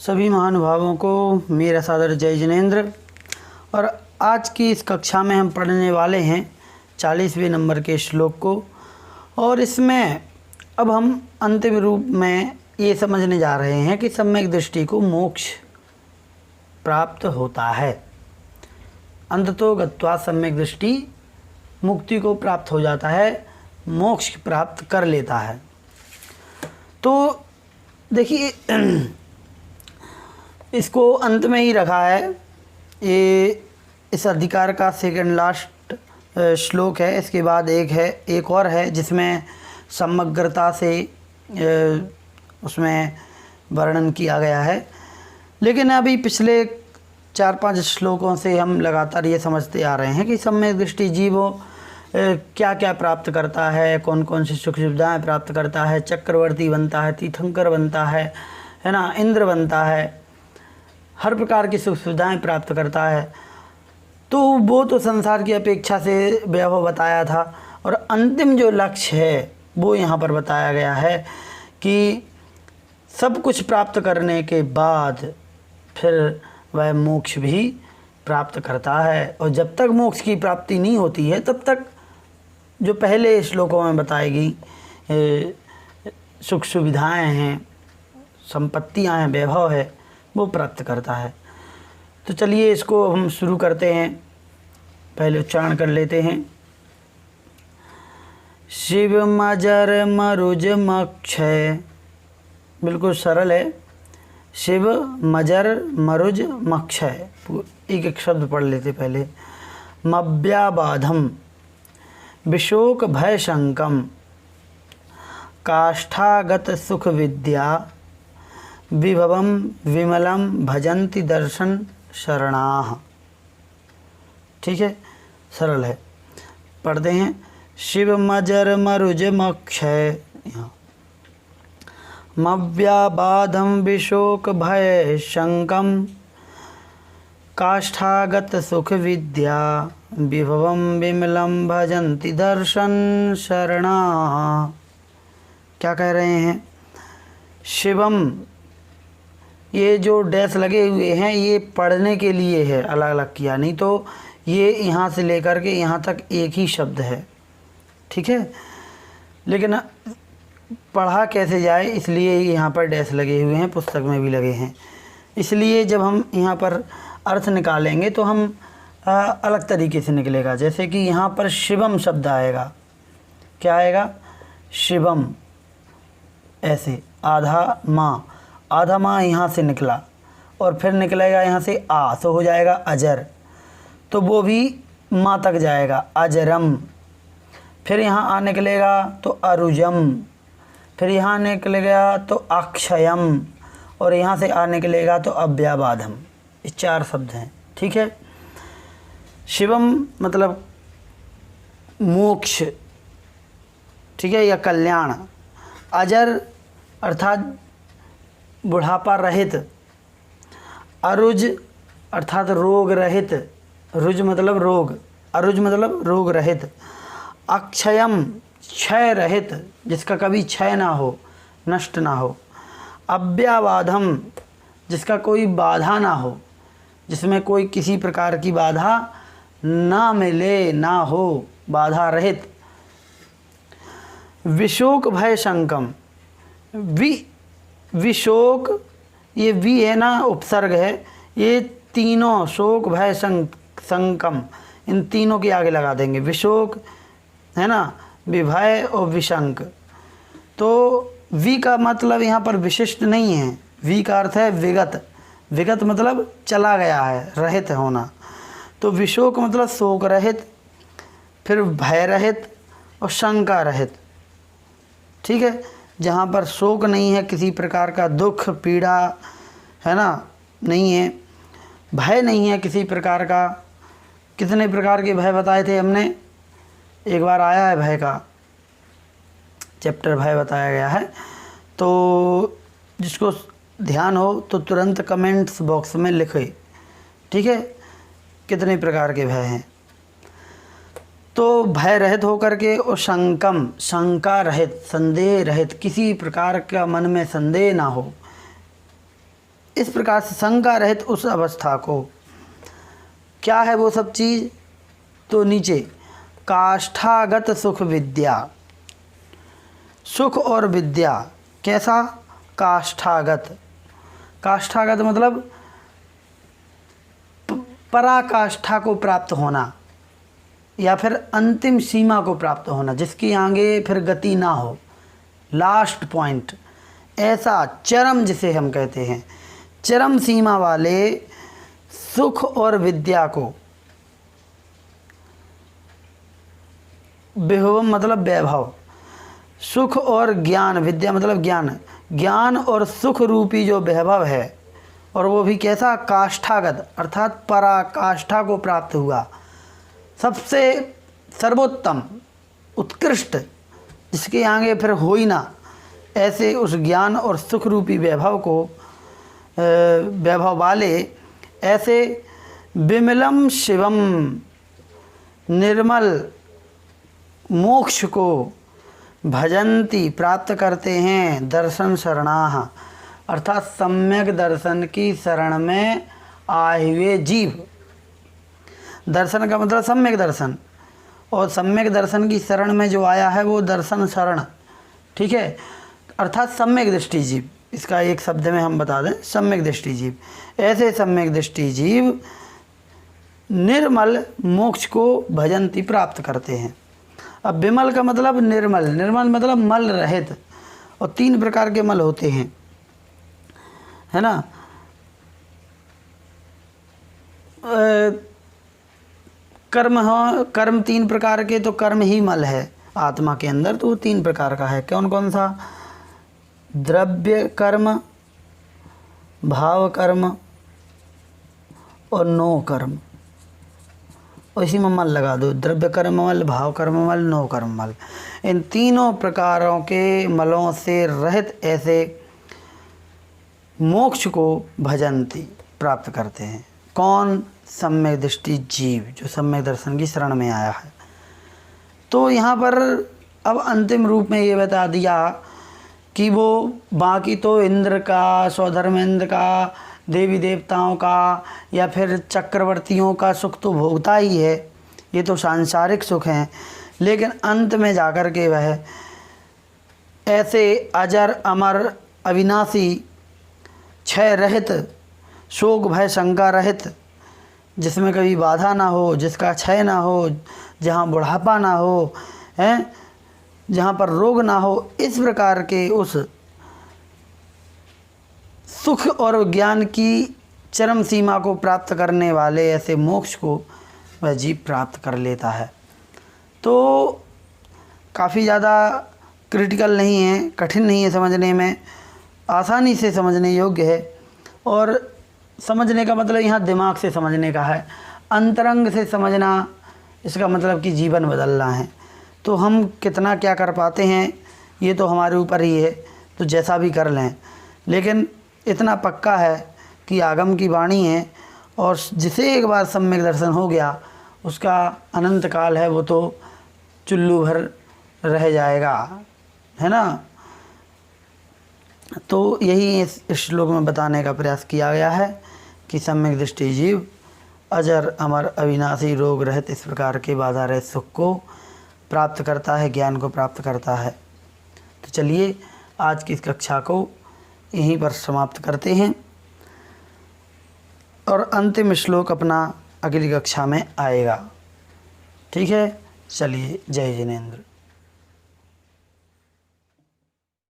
सभी महानुभावों को मेरा सादर जय जिनेंद्र। और आज की इस कक्षा में हम पढ़ने वाले हैं 40वें नंबर के श्लोक को। और इसमें अब हम अंतिम रूप में ये समझने जा रहे हैं कि सम्यक दृष्टि को मोक्ष प्राप्त होता है। अंततो गत्वा सम्यक दृष्टि मुक्ति को प्राप्त हो जाता है, मोक्ष प्राप्त कर लेता है। तो देखिए इसको अंत में ही रखा है। ये इस अधिकार का सेकंड लास्ट श्लोक है। इसके बाद एक और है जिसमें समग्रता से उसमें वर्णन किया गया है। लेकिन अभी पिछले 4-5 श्लोकों से हम लगातार ये समझते आ रहे हैं कि सम्यक दृष्टि जीवों क्या क्या प्राप्त करता है, कौन कौन सी सुख सुविधाएँ प्राप्त करता है। चक्रवर्ती बनता है, तीर्थंकर बनता है ना, इंद्र बनता है, हर प्रकार की सुख सुविधाएँ प्राप्त करता है। तो वो तो संसार की अपेक्षा से वैभव बताया था। और अंतिम जो लक्ष्य है वो यहाँ पर बताया गया है कि सब कुछ प्राप्त करने के बाद फिर वह मोक्ष भी प्राप्त करता है। और जब तक मोक्ष की प्राप्ति नहीं होती है तब तक जो पहले श्लोकों में बताई गई सुख सुविधाएँ हैं, संपत्तियाँ हैं, वैभव है, वो प्राप्त करता है। तो चलिए इसको हम शुरू करते हैं। पहले उच्चारण कर लेते हैं। शिव मजर मरुज मक्षय, बिल्कुल सरल है। शिव मजर मरुज मक्षय, एक एक शब्द पढ़ लेते पहले। मव्याबाधम विशोक भय शंकम, काष्ठागत सुख विद्या, विभवम विमलम भजन्ति दर्शन शरणाः। ठीक है, सरल है, पढ़ते हैं। शिव मजर मरुज मक्षय, मव्याबाधम विशोक भय शंकम, काष्ठागत सुख विद्या, विभवम विमलम भजन्ति दर्शन शरणाः। क्या कह रहे हैं? शिवम, ये जो डैश लगे हुए हैं ये पढ़ने के लिए है, अलग अलग किया नहीं तो ये यहाँ से लेकर के यहाँ तक एक ही शब्द है। ठीक है, लेकिन पढ़ा कैसे जाए इसलिए यहाँ पर डैश लगे हुए हैं, पुस्तक में भी लगे हैं। इसलिए जब हम यहाँ पर अर्थ निकालेंगे तो हम अलग तरीके से निकलेगा। जैसे कि यहाँ पर शिवम शब्द आएगा, क्या आएगा? शिवम, ऐसे आधा माँ यहाँ से निकला और फिर निकलेगा यहाँ से आ, तो हो जाएगा अजर, तो वो भी माँ तक जाएगा, अजरम। फिर यहाँ आ निकलेगा तो अरुजम, फिर यहाँ निकलेगा तो अक्षयम, और यहाँ से आ निकलेगा तो अव्याबाधम। ये 4 शब्द हैं। ठीक है, शिवम मतलब मोक्ष, ठीक है, या कल्याण। अजर अर्थात बुढ़ापा रहित। अरुज अर्थात रोग रहित, रुज मतलब रोग, अरुज मतलब रोग रहित। अक्षयम क्षय रहित, जिसका कभी क्षय ना हो, नष्ट ना हो। अव्याबाधम जिसका कोई बाधा ना हो, जिसमें कोई किसी प्रकार की बाधा ना मिले, ना हो, बाधा रहित। विशोक भय शंकम, विशोक, ये वि है ना, उपसर्ग है। ये तीनों शोक भय संकम, इन तीनों के आगे लगा देंगे। विशोक है ना, विभय और विशंक। तो वि का मतलब यहाँ पर विशिष्ट नहीं है, वि का अर्थ है विगत। विगत मतलब चला गया है, रहित होना। तो विशोक मतलब शोक रहित, फिर भय रहित और शंका रहित। ठीक है, जहाँ पर शोक नहीं है, किसी प्रकार का दुख पीड़ा है ना नहीं है, भय नहीं है किसी प्रकार का। कितने प्रकार के भय बताए थे हमने, एक बार आया है भय का चैप्टर, भय बताया गया है। तो जिसको ध्यान हो तो तुरंत कमेंट्स बॉक्स में लिखे। ठीक है, कितने प्रकार के भय हैं। तो भय रहित होकर के, और शंकम शंका रहित, संदेह रहित, किसी प्रकार का मन में संदेह ना हो। इस प्रकार से शंका रहित उस अवस्था को, क्या है वो सब चीज़, तो नीचे काष्ठागत सुख विद्या, सुख और विद्या कैसा, काष्ठागत, काष्ठागत मतलब पराकाष्ठा को प्राप्त होना या फिर अंतिम सीमा को प्राप्त होना, जिसकी आगे फिर गति ना हो, लास्ट पॉइंट, ऐसा चरम जिसे हम कहते हैं, चरम सीमा वाले सुख और विद्या को, विभवम मतलब वैभव, सुख और ज्ञान, विद्या मतलब ज्ञान, ज्ञान और सुख रूपी जो वैभव है, और वो भी कैसा, काष्ठागत अर्थात पराकाष्ठा को प्राप्त हुआ, सबसे सर्वोत्तम उत्कृष्ट, जिसके आगे फिर हो ही ना, ऐसे उस ज्ञान और सुख रूपी वैभव को, वैभव वाले ऐसे विमलम शिवम निर्मल मोक्ष को भजंती प्राप्त करते हैं दर्शन शरणाः, अर्थात सम्यक दर्शन की शरण में आए हुए जीव। दर्शन का मतलब सम्यक दर्शन, और सम्यक दर्शन की शरण में जो आया है वो दर्शन शरण, ठीक है, अर्थात सम्यक दृष्टि जीव। इसका एक शब्द में हम बता दें, सम्यक दृष्टि जीव, ऐसे सम्यक दृष्टि जीव निर्मल मोक्ष को भजंती प्राप्त करते हैं। अब विमल का मतलब निर्मल, निर्मल मतलब मल रहित, और 3 प्रकार के मल होते हैं, है ना, कर्म हो, कर्म 3 प्रकार के, तो कर्म ही मल है आत्मा के अंदर, तो वो 3 प्रकार का है। कौन कौन सा, द्रव्य कर्म, भाव कर्म और नो कर्म, और इसी में मल लगा दो, द्रव्य कर्म मल, भाव कर्म मल, नो कर्म मल। इन तीनों प्रकारों के मलों से रहित ऐसे मोक्ष को भजंती प्राप्त करते हैं। कौन, सम्यक दृष्टि जीव, जो सम्यक दर्शन की शरण में आया है। तो यहाँ पर अब अंतिम रूप में ये बता दिया कि वो बाकी तो इंद्र का, स्वधर्मेंद्र का, देवी देवताओं का या फिर चक्रवर्तियों का सुख तो भोगता ही है, ये तो सांसारिक सुख हैं, लेकिन अंत में जाकर के वह ऐसे अजर अमर अविनाशी क्षय रहित, शोक भय शंका रहित, जिसमें कभी बाधा ना हो, जिसका क्षय ना हो, जहाँ बुढ़ापा ना हो, हैं, जहाँ पर रोग ना हो, इस प्रकार के उस सुख और ज्ञान की चरम सीमा को प्राप्त करने वाले ऐसे मोक्ष को वह जीव प्राप्त कर लेता है। तो काफ़ी ज़्यादा क्रिटिकल नहीं है, कठिन नहीं है समझने में, आसानी से समझने योग्य है। और समझने का मतलब यहाँ दिमाग से समझने का है, अंतरंग से समझना, इसका मतलब कि जीवन बदलना है। तो हम कितना क्या कर पाते हैं ये तो हमारे ऊपर ही है, तो जैसा भी कर लें, लेकिन इतना पक्का है कि आगम की वाणी है, और जिसे एक बार सम्यक दर्शन हो गया उसका अनंत काल है, वो तो चुल्लू भर रह जाएगा, है ना। तो यही इस श्लोक में बताने का प्रयास किया गया है कि सम्यक दृष्टि जीव अजर अमर अविनाशी रोग रहित इस प्रकार के बाधा रहित सुख को प्राप्त करता है, ज्ञान को प्राप्त करता है। तो चलिए आज की इस कक्षा को यहीं पर समाप्त करते हैं, और अंतिम श्लोक अपना अगली कक्षा में आएगा, ठीक है। चलिए, जय जिनेंद्र।